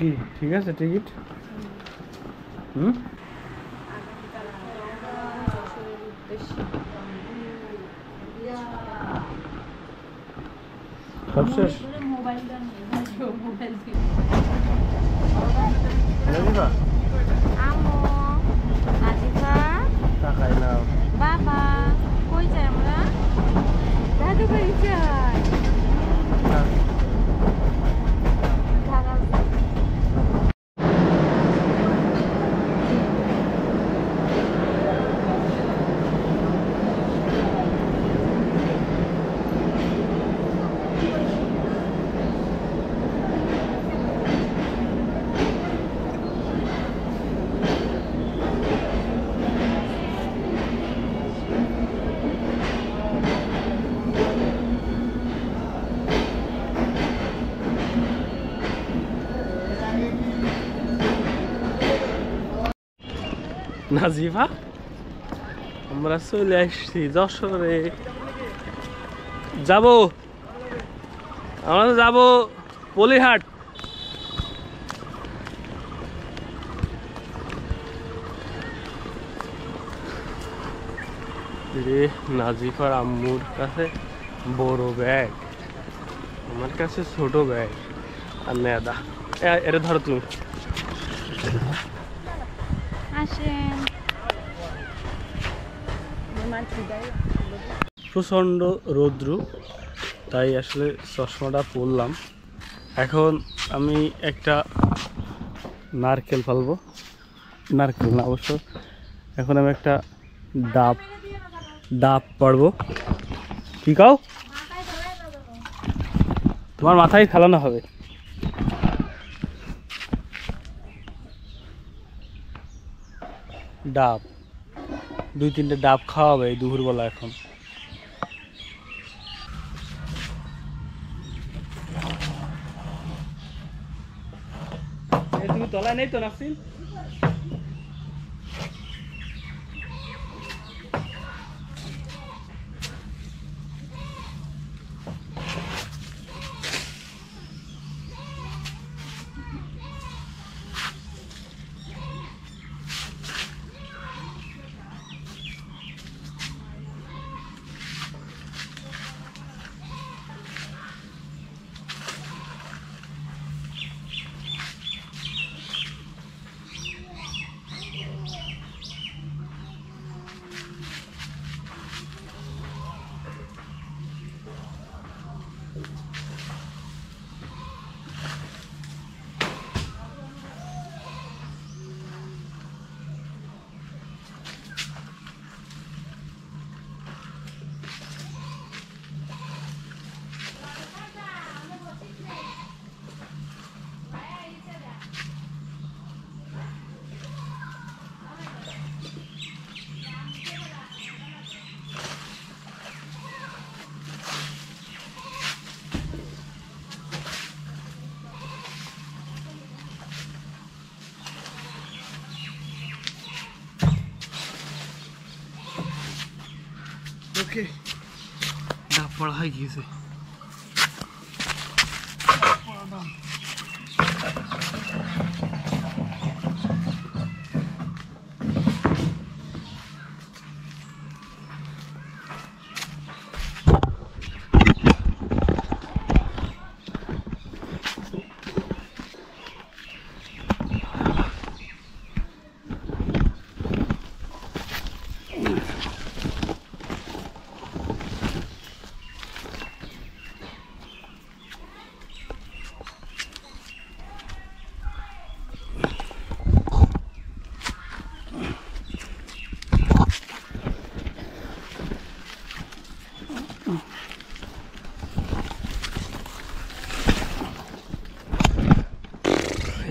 কি ঠিক আছে টিকিট? হুম, সব শেষ। আমো নাজিফা টাকাই নাও। বাবা কই যাই আমরা? দাদু বাড়ি যাই। ঢাকা নাজিফা, আমরা চলে আসছি যশোরে। যাব, আমরা তো যাবো পলিহাট। নাজিফার আম্মুর কাছে বড় ব্যাগ, আমার কাছে ছোট ব্যাগ আর নেদা। এটা ধরো তুমি। আসেন। প্রচণ্ড রৌদ্র, তাই আসলে চশমাটা পরলাম। এখন আমি একটা নারকেল ফালবো, নারকেল না অবশ্য, এখন আমি একটা ডাব পারবো। কি কাও? তোমার মাথায় ফেলানো হবে। ডাব, 2-3টে ডাব খাওয়া হবে এই দুপুরবেলা। এখন তুমি তলায় নেই তো নাসিন? ওকে, ডাব পড়া হয়ে গিয়েছে।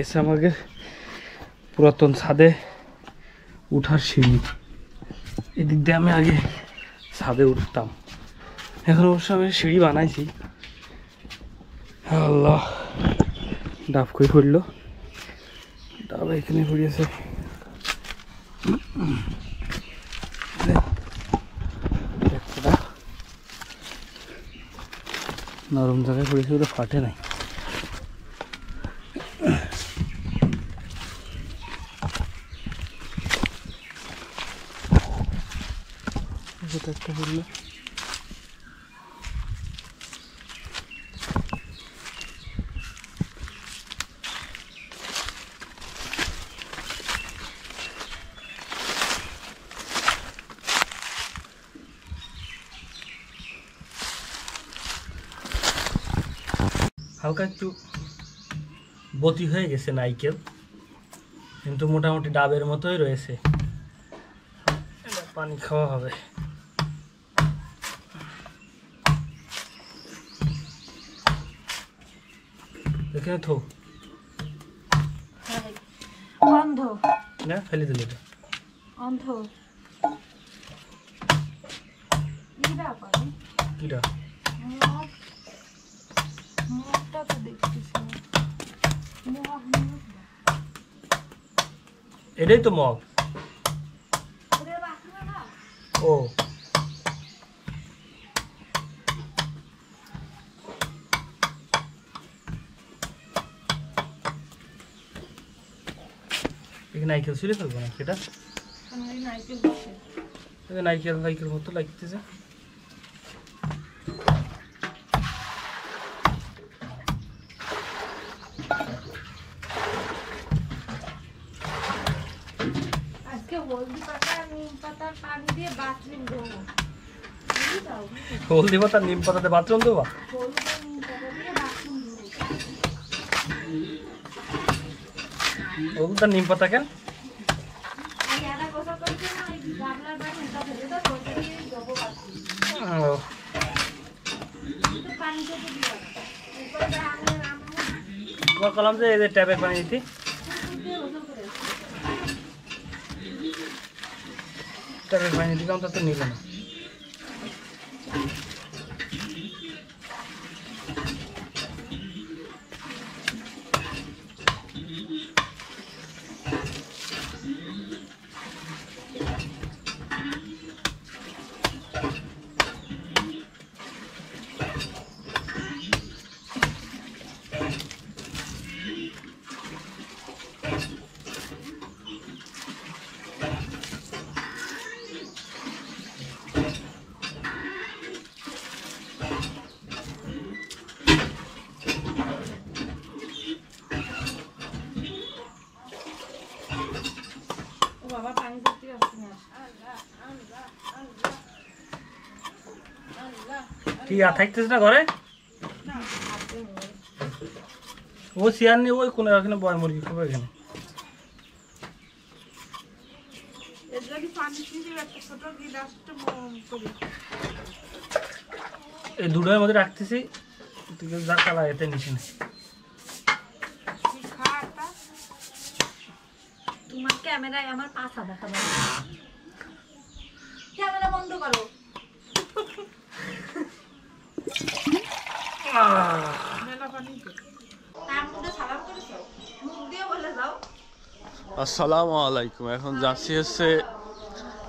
এসে আমাকে পুরাতন ছাদে উঠার সিঁড়ি, এদিক দিয়ে আমি আগে ছাদে উঠতাম। এখন অবশ্য আমি সিঁড়ি বানাইছি। আল্লাহ, ডাব কই পড়লো? ডাব এখানে পড়িয়েছে। নরম জায়গায় পড়েছে, ওটা ফাটে নাই। বৃষ্টি পড়লো। হালকা একটু বতি হয়ে গেছে নাইকেল, কিন্তু মোটামুটি ডাবের মতোই রয়েছে। পানি খাওয়া হবে। এখানে থো অন্ধ না, ফেলে দিলে এটা অন্ধ কিটা মুখটা তো দেখতেছি না। এটাই তো মগ। ও এখানে নাইকেল ছিঁড়ে ফেলবো না সেটা, নাইকেল নাইকেল মতো লাগতেছে। আজকে হলদি পাতা আর নিম পাতার পানি দিয়ে বাথরুম ধোবো। হলদি পাতা নিম পাতাতে বাথরুম দেবো? হলদি আর নিম পাতা দিয়ে বাথরুম ধোবো। হলদি আর নিম পাতা কেন? আমি একটা কথা বলছি না, ওই গামলার পানি এটা ভেজে দাও, ওটা দিয়ে ধোবো বাথরুম। কিন্তু পানি থেকে দিবা না। এরপরে আমি তোমার কলাম যে এই যে ট্যাপের পানি দিতি, ট্যাপের পানি দিলাম তা তো নিল না। ও বাবা পানি ভর্তি আসছে না। কি আর থাকতেছে না ঘরে? ও চেয়ার নিয়ে ওই কোনে এখানে বয় মুরগি খাবো এখানে। এই দুটোর মধ্যে রাখতেছি, তুই যা কালা এতে নিচে নেই। তোমার ক্যামেরায় আমার পাছা দেখা যাবে। ক্যামেরা বন্ধ করো। তার মধ্যে সালাম করেছো, মুখ দিয়ে বলে যাও। আসসালামু আলাইকুম। এখন যাচ্ছি হচ্ছে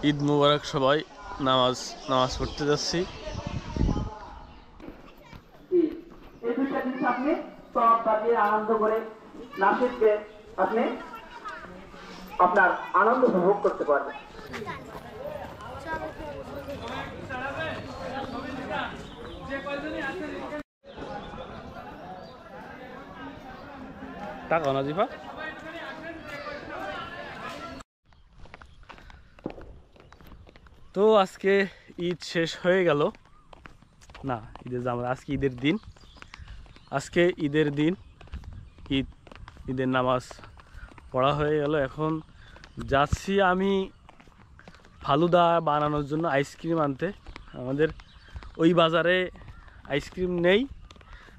ঈদ মুবারক, সবাই নামাজ পড়তে যাচ্ছি। এই দুইটা জিনিস আপনি সব বাজিয়ে আনন্দ করে নাসিদকে আপনি আপনার আনন্দ উপভোগ করতে পারবেন। টাকা না জিফা। তো আজকে ঈদ শেষ হয়ে গেল না, আজকে ঈদের দিন। আজকে ঈদের দিন, ঈদের নামাজ পড়া হয়ে গেল। এখন যাচ্ছি আমি ফালুদা বানানোর জন্য আইসক্রিম আনতে। আমাদের ওই বাজারে আইসক্রিম নেই,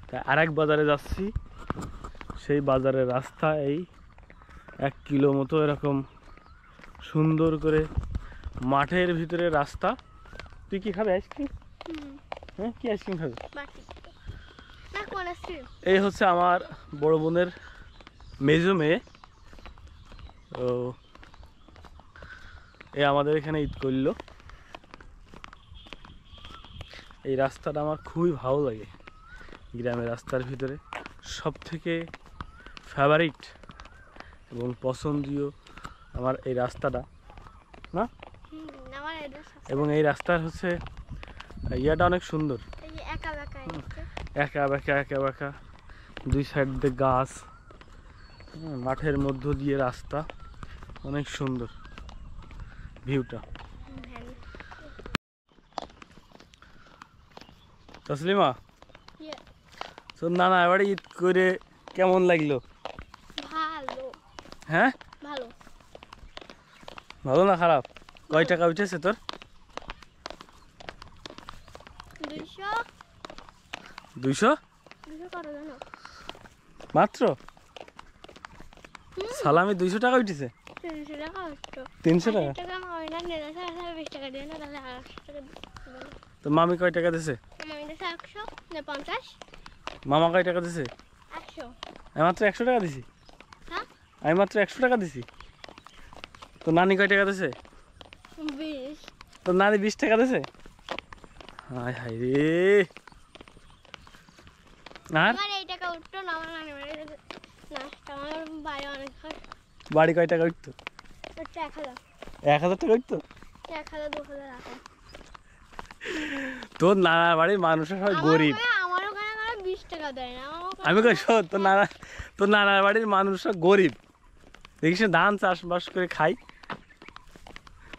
তাই আরেক বাজারে যাচ্ছি। সেই বাজারের রাস্তা এই 1 কিলো মতো এরকম সুন্দর করে মাঠের ভিতরে রাস্তা। তুই কি খাবে আইসক্রিম? হ্যাঁ, কি আইসক্রিম খাবে? এই হচ্ছে আমার বড় বোনের মেজো মেয়ে। তো এ আমাদের এখানে ঈদ করলো। এই রাস্তাটা আমার খুবই ভালো লাগে। গ্রামের রাস্তার ভিতরে সব থেকে ফেভারিট এবং পছন্দীয় আমার এই রাস্তাটা। না, আমার এবং এই রাস্তার হচ্ছে ইয়াটা অনেক সুন্দর, এই যে একা একা একা বেঁকা একা বেঁকা, দুই সাইড দিয়ে গাছ, মাঠের মধ্য দিয়ে রাস্তা, অনেক সুন্দর ভিউটা। তসলিমা, তোর নানা এবারে ঈদ করে কেমন লাগলো? ভালো হ্যাঁ, ভালো। ভালো না খারাপ? কয় টাকা উঠেছে তোর? 200 200 কত জানো? মাত্র? সালামি 200 টাকা উঠেছে? 300 টাকা হতো। 300 টাকা? টাকা আমার না নিলে 20 টাকা দিয়ে না, তাহলে 800 টাকা দিবো। তো মামি কয় টাকা দিছে? আমি দিছে 100 না 50? মামা কয় টাকা দিছে? 100। আমি মাত্র 100 টাকা দিছি। হ্যাঁ? আমি মাত্র 100 টাকা দিছি। তো নানি কয় টাকা দিছে? 20। তো নানি 20 টাকা দিছে? হায় হায় রে। আর আমার এই টাকা উঠতো না, আমার নানি বাড়ি নাস্তা আমার বাড়ি অনেক হয়। বাড়ি কয় টাকা উঠতো? উঠতো 1000। 1000 টাকা উঠতো? 1000 2000 টাকা। তোর নানার বাড়ির মানুষের সবাই গরিব। আমার ওখানে করে 20 টাকা দেয় না। আমি কই শোন, তোর নানার বাড়ির মানুষরা গরিব, দেখিস না ধান চাষবাস করে খাই।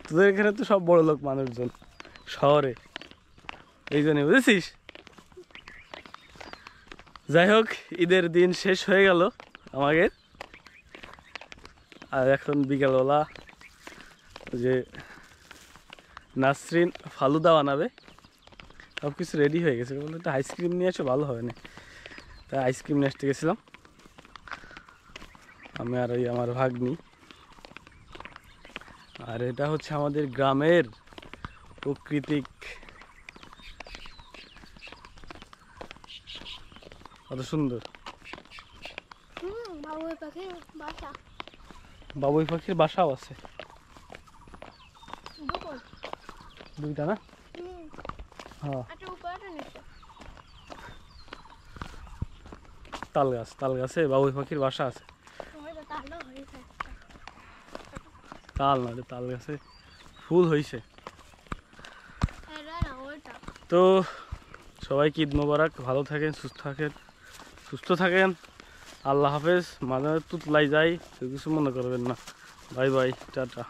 তোদের এখানে তো সব বড় লোক মানুষজন শহরে, এই জন্য বুঝেছিস। যাই হোক, ঈদের দিন শেষ হয়ে গেল আমাদের, আর এখন বিকালবেলা যে নাসরিন ফালুদা বানাবে, সব কিছু রেডি হয়ে গেছে। বলতে একটা আইসক্রিম নিয়ে আসো, ভালো হবে না, তাই আইসক্রিম নিয়ে আসতে গেছিলাম আমি আর ওই আমার ভাগ্নি। আর এটা হচ্ছে আমাদের গ্রামের প্রাকৃতিক, কত সুন্দর। বাবুই পাখির বাসা। বাবুই পাখির বাসাও আছে দুপুর। দুইটা না? হ্যাঁ, একটা উপরে নিচে। তাল গাছে বাবুই পাখির বাসা আছে। ওই তো তাহলে হয়েছে। তাল না, এটা তাল গাছে ফুল হয়েছে। এটা না ওইটা। তো সবাইকে ঈদ মোবারক, ভালো থাকেন, সুস্থ থাকেন। আল্লাহ হাফেজ। মাঝে তুতলাই যাই, কিছু মনে করবেন না। Bye bye, tata.